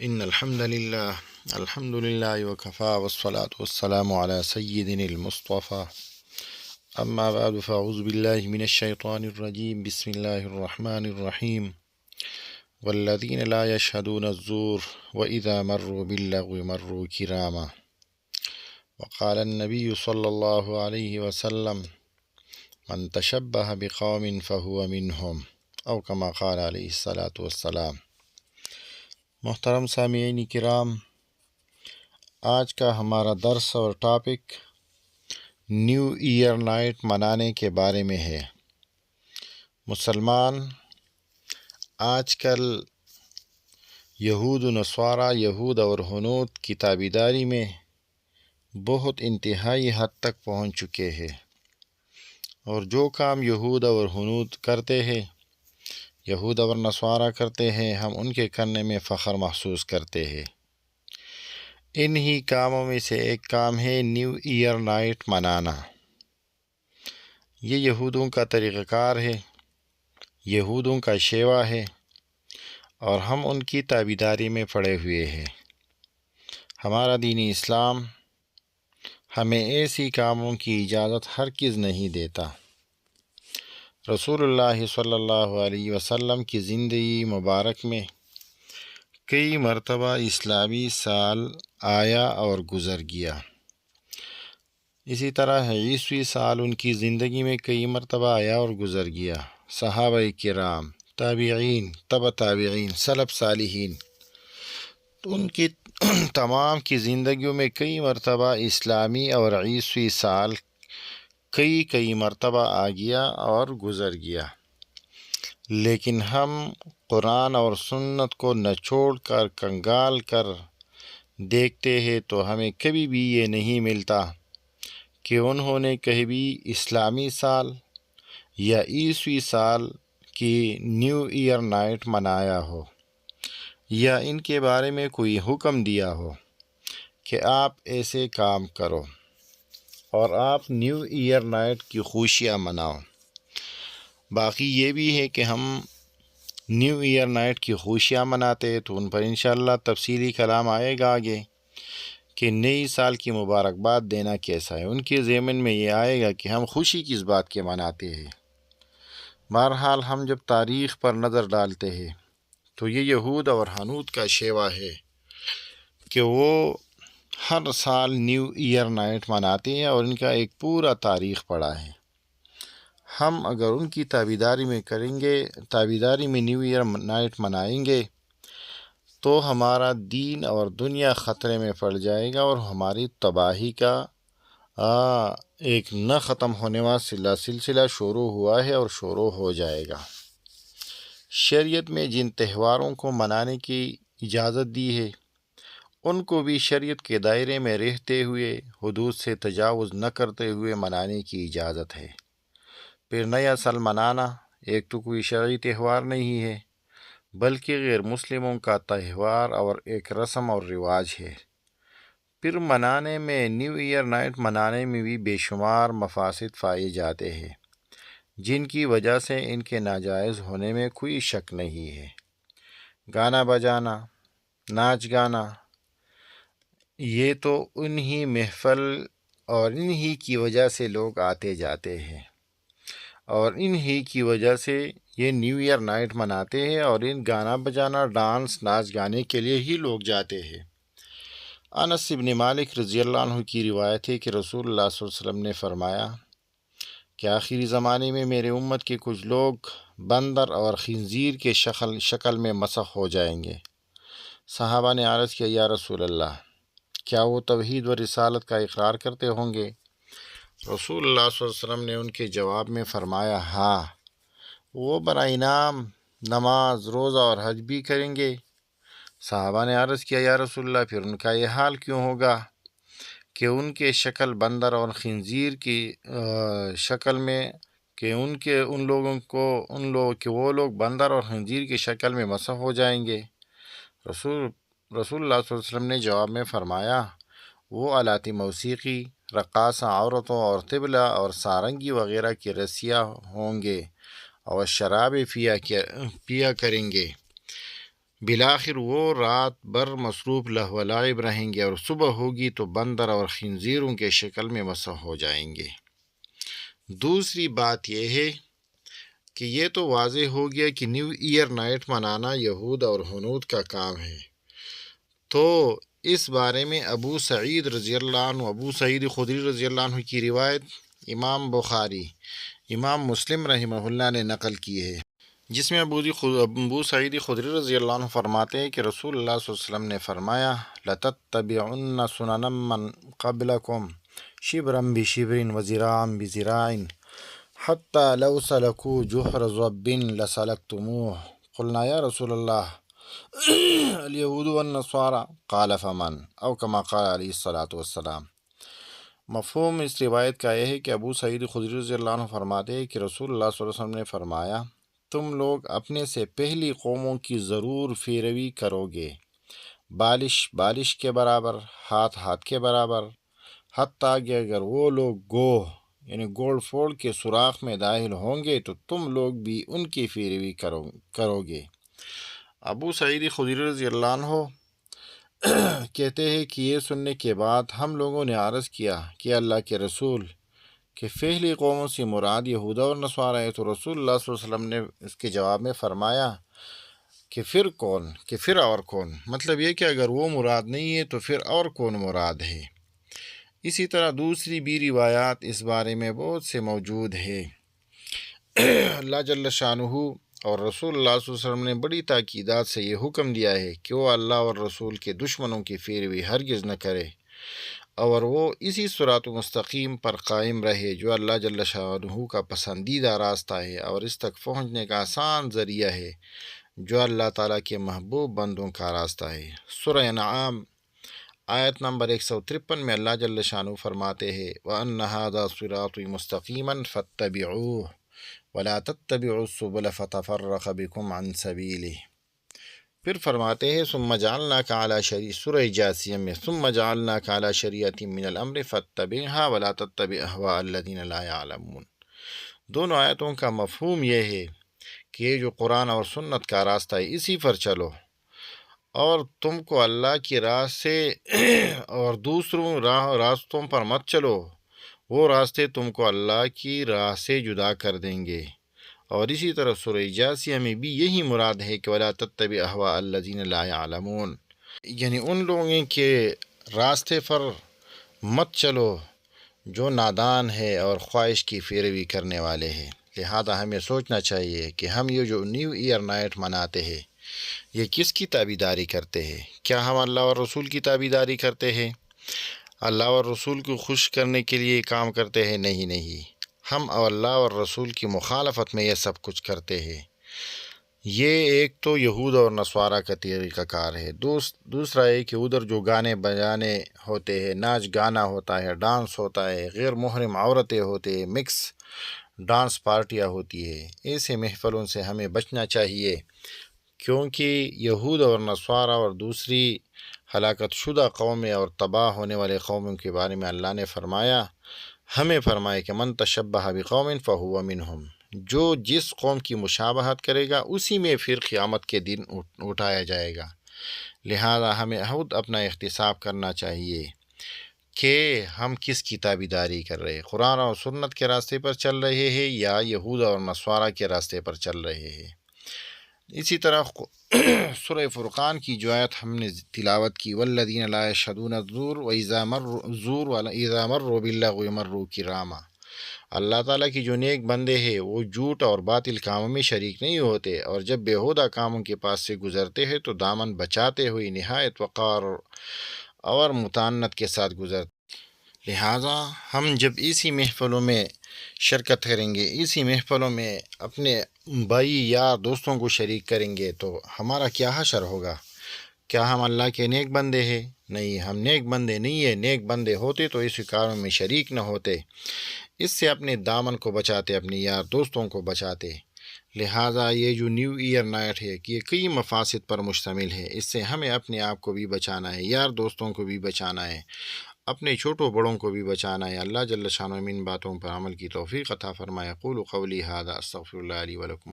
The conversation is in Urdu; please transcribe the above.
إن الحمد لله وكفى والصلاة والسلام على سيدنا المصطفى. أما بعد فأعوذ بالله من الشيطان الرجيم. بسم الله الرحمن الرحيم. والذين لا يشهدون الزور وإذا مروا باللغو مروا كراما. وقال النبي صلى الله عليه وسلم: من تشبه بقوم فهو منهم، أو كما قال عليه الصلاة والسلام. محترم سامعین کرام، آج کا ہمارا درس اور ٹاپک نیو ایئر نائٹ منانے کے بارے میں ہے۔ مسلمان آج کل یہود و نصارہ، یہود اور ہنود کی تابعداری میں بہت انتہائی حد تک پہنچ چکے ہیں، اور جو کام یہود اور ہنود کرتے ہیں، یہود اور نصارہ کرتے ہیں، ہم ان کے کرنے میں فخر محسوس کرتے ہیں۔ انہی کاموں میں سے ایک کام ہے نیو ایئر نائٹ منانا۔ یہ یہودوں کا طریقہ کار ہے، یہودوں کا شیوہ ہے، اور ہم ان کی تابعداری میں پڑے ہوئے ہیں۔ ہمارا دین اسلام ہمیں ایسی کاموں کی اجازت ہرگز نہیں دیتا۔ رسول اللہ صلی اللہ علیہ وسلم کی زندگی مبارک میں کئی مرتبہ اسلامی سال آیا اور گزر گیا۔ اسی طرح عیسوی سال ان کی زندگی میں کئی مرتبہ آیا اور گزر گیا۔ صحابہ کرام، تابعین، تبع تابعین، سلف صالحین، ان کی تمام کی زندگیوں میں کئی مرتبہ اسلامی اور عیسوی سال کئی مرتبہ آ گیا اور گزر گیا، لیکن ہم قرآن اور سنت کو نہ چھوڑ کر کنگال کر دیکھتے ہیں تو ہمیں کبھی بھی یہ نہیں ملتا کہ انہوں نے کبھی اسلامی سال یا عیسوی سال کی نیو ایئر نائٹ منایا ہو، یا ان کے بارے میں کوئی حکم دیا ہو کہ آپ ایسے کام کرو اور آپ نیو ایئر نائٹ کی خوشیاں مناؤ۔ باقی یہ بھی ہے کہ ہم نیو ایئر نائٹ کی خوشیاں مناتے ہیں تو ان پر انشاءاللہ تفصیلی کلام آئے گا آگے کہ نئی سال کی مبارکباد دینا کیسا ہے۔ ان کے ذہن میں یہ آئے گا کہ ہم خوشی کس بات کے مناتے ہیں۔ بہرحال ہم جب تاریخ پر نظر ڈالتے ہیں تو یہ یہود اور ہنود کا شیوہ ہے کہ وہ ہر سال نیو ایئر نائٹ مناتے ہیں اور ان کا ایک پورا تاریخ پڑا ہے۔ ہم اگر ان کی تابعداری میں کریں گے، تابعداری میں نیو ایئر نائٹ منائیں گے تو ہمارا دین اور دنیا خطرے میں پڑ جائے گا، اور ہماری تباہی کا ایک نہ ختم ہونے والا سلسلہ شروع ہوا ہے اور شروع ہو جائے گا۔ شریعت میں جن تہواروں کو منانے کی اجازت دی ہے، ان کو بھی شریعت کے دائرے میں رہتے ہوئے، حدود سے تجاوز نہ کرتے ہوئے منانے کی اجازت ہے۔ پھر نیا سال منانا ایک تو کوئی شرعی تہوار نہیں ہے، بلکہ غیر مسلموں کا تہوار اور ایک رسم اور رواج ہے۔ پھر منانے میں، نیو ایئر نائٹ منانے میں بھی بے شمار مفاسد پائے جاتے ہیں، جن کی وجہ سے ان کے ناجائز ہونے میں کوئی شک نہیں ہے۔ گانا بجانا، ناچ گانا، یہ تو انہی محفل اور انہی کی وجہ سے لوگ آتے جاتے ہیں، اور انہی کی وجہ سے یہ نیو ایئر نائٹ مناتے ہیں، اور ان گانا بجانا، ڈانس، ناچ گانے کے لیے ہی لوگ جاتے ہیں۔ انس بن مالک رضی اللہ عنہ کی روایت ہے کہ رسول اللہ صلی اللہ علیہ وسلم نے فرمایا کہ آخری زمانے میں میرے امت کے کچھ لوگ بندر اور خنزیر کے شکل میں مسخ ہو جائیں گے۔ صحابہ نے عرض کیا: یا رسول اللہ، کیا وہ توحید و رسالت کا اقرار کرتے ہوں گے؟ رسول اللہ صلی اللہ علیہ وسلم نے ان کے جواب میں فرمایا: ہاں، وہ برائے انعام نماز، روزہ اور حج بھی کریں گے۔ صحابہ نے عرض کیا: یا رسول اللہ، پھر ان کا یہ حال کیوں ہوگا کہ ان کے شکل بندر اور خنزیر کی شکل میں، کہ وہ لوگ بندر اور خنزیر کی شکل میں مسخ ہو جائیں گے؟ رسول اللہ صلی اللہ علیہ وسلم نے جواب میں فرمایا: وہ آلات موسیقی، رقاصہ عورتوں اور طبلہ اور سارنگی وغیرہ کی رسیاں ہوں گے اور شرابیں پیا کریں گے۔ بالآخر وہ رات بھر مصروف لہو و لعب رہیں گے اور صبح ہوگی تو بندر اور خنزیروں کے شکل میں مسح ہو جائیں گے۔ دوسری بات یہ ہے کہ یہ تو واضح ہو گیا کہ نیو ایئر نائٹ منانا یہود اور ہنود کا کام ہے، تو اس بارے میں ابو سعید خدری رضی اللہ عنہ کی روایت امام بخاری، امام مسلم رحمہ اللہ نے نقل کی ہے، جس میں ابو سعید خدری رضی اللہ عنہ فرماتے ہیں کہ رسول اللہ صلی اللہ علیہ وسلم نے فرمایا لَتَتَّبِعُنَّ سُنَنَ مَنْ قَبْلَكُمْ شِبْرًا بِشِبْرٍ وَذِرَاعًا بِذِرَاعٍ حَتَّى لَوْ سَلَكُوا جُحْرَ ضَبٍّ لَسَلَكْتُمُوهُ قُلْنَا يَا رسول الله اليهود والنصارى قال فمن او كما قال علیہ الصلاۃ والسلام۔ مفہوم اس روایت کا یہ ہے کہ ابو سعید خدری رضی اللہ عنہ فرماتے ہیں کہ رسول اللہ صلی اللہ علیہ وسلم نے فرمایا تم لوگ اپنے سے پہلی قوموں کی ضرور پیروی کرو گے، بالش کے برابر، ہاتھ کے برابر، حتیٰ کہ اگر وہ لوگ گوہ یعنی گوڑ پھوڑ کے سوراخ میں داخل ہوں گے تو تم لوگ بھی ان کی پیروی کرو گے۔ ابو سعید خدری رضی اللہ عنہ کہتے ہیں کہ یہ سننے کے بعد ہم لوگوں نے عرض کیا کہ اللہ کے رسول کہ پہلی قوموں سے مراد یہودہ اور نصارہ ہے، تو رسول اللہ صلی اللہ علیہ وسلم نے اس کے جواب میں فرمایا کہ پھر کون، کہ پھر اور کون، مطلب یہ کہ اگر وہ مراد نہیں ہے تو پھر اور کون مراد ہے۔ اسی طرح دوسری بھی روایات اس بارے میں بہت سے موجود ہے۔ اللہ جل شانہ اور رسول اللہ صلی اللہ علیہ وسلم نے بڑی تاکیدات سے یہ حکم دیا ہے کہ وہ اللہ اور رسول کے دشمنوں کی پیروی ہرگز نہ کرے اور وہ اسی صراط مستقیم پر قائم رہے جو اللہ جل شانہ کا پسندیدہ راستہ ہے اور اس تک پہنچنے کا آسان ذریعہ ہے جو اللہ تعالیٰ کے محبوب بندوں کا راستہ ہے۔ سورہ انعام آیت نمبر 153 میں اللہ جل شانہ فرماتے ہیں وَأَنَّ هَذَا صِرَاطِي مُسْتَقِيمًا فَاتَّبِعُوهُ وَلَا تَتَّبِعُوا السُّبُلَ فَتَفَرَّقَ بِكُمْ عَنْ سَبِيلِهِ۔ پھر فرماتے ہیں ثُمَّ جَعَلْنَاكَ عَلَى شَرِيعَةٍ، سورہ جاسیہ میں ثُمَّ جَعَلْنَاكَ عَلَى شَرِيعَةٍ مِّنَ الْأَمْرِ فَاتَّبِعْهَا وَلَا تَتَّبِعْ أَهْوَاءَ الَّذِينَ لَا يَعْلَمُونَ۔ دونوں آیتوں کا مفہوم یہ ہے کہ یہ جو قرآن اور سنت کا راستہ ہے اسی پر چلو اور تم کو اللہ کی راہ سے اور دوسروں راستوں پر مت چلو، وہ راستے تم کو اللہ کی راہ سے جدا کر دیں گے۔ اور اسی طرح سورہ جاسیہ میں بھی یہی مراد ہے کہ وَلَا تَتَّبِعْ أَهْوَاءَ الَّذِينَ لَا يَعْلَمُونَ، یعنی ان لوگوں کے راستے پر مت چلو جو نادان ہے اور خواہش کی پیروی کرنے والے ہیں۔ لہذا ہمیں سوچنا چاہیے کہ ہم یہ جو نیو ایئر نائٹ مناتے ہیں یہ کس کی تابعداری کرتے ہیں؟ کیا ہم اللہ اور رسول کی تابعداری کرتے ہیں؟ اللہ اور رسول کو خوش کرنے کے لیے کام کرتے ہیں؟ نہیں، ہم اللہ اور رسول کی مخالفت میں یہ سب کچھ کرتے ہیں۔ یہ ایک تو یہود اور نصارہ کا طریقہ کار ہے، دوسرا ہے کہ ادھر جو گانے بجانے ہوتے ہیں، ناچ گانا ہوتا ہے، ڈانس ہوتا ہے، غیر محرم عورتیں ہوتے ہیں، مکس ڈانس پارٹیاں ہوتی ہے، ایسے محفلوں سے ہمیں بچنا چاہیے، کیونکہ یہود اور نصارہ اور دوسری ہلاکت شدہ قومیں اور تباہ ہونے والے قوموں کے بارے میں اللہ نے ہمیں فرمایا کہ من تشبہ بقوم فہو منہم، جو جس قوم کی مشابہت کرے گا اسی میں پھر قیامت کے دن اٹھایا جائے گا۔ لہذا ہمیں خود اپنا احتساب کرنا چاہیے کہ ہم کس کی تابعداری کر رہے ہیں، قرآن اور سنت کے راستے پر چل رہے ہیں یا یہود اور نصارہ کے راستے پر چل رہے ہیں۔ اسی طرح سورہ فرقان کی جو آیت ہم نے تلاوت کی والذین لا یشہدون الزور وَإِذَا مَرُّوا بِاللَّغْوِ مَرُّوا کِرَامًا، اللہ تعالیٰ کی جو نیک بندے ہیں وہ جھوٹ اور باطل کاموں میں شریک نہیں ہوتے اور جب بیہودہ کاموں کے پاس سے گزرتے ہیں تو دامن بچاتے ہوئے نہایت وقار اور متانت کے ساتھ گزرتے۔ لہٰذا ہم جب اسی محفلوں میں شرکت کریں گے، اسی محفلوں میں اپنے بھائی یار دوستوں کو شریک کریں گے تو ہمارا کیا حشر ہوگا؟ کیا ہم اللہ کے نیک بندے ہیں؟ نہیں، ہم نیک بندے نہیں ہیں۔ نیک بندے ہوتے تو اس کاروں میں شریک نہ ہوتے، اس سے اپنے دامن کو بچاتے، اپنے یار دوستوں کو بچاتے۔ لہٰذا یہ جو نیو ایئر نائٹ ہے کہ یہ کئی مفاسد پر مشتمل ہے، اس سے ہمیں اپنے آپ کو بھی بچانا ہے، یار دوستوں کو بھی بچانا ہے، اپنے چھوٹوں بڑوں کو بھی بچانا ہے۔ اللہ جل شانہ ان باتوں پر عمل کی توفیق عطا فرمائے۔ اقول قولی ھذا استغفر اللہ لی ولکم۔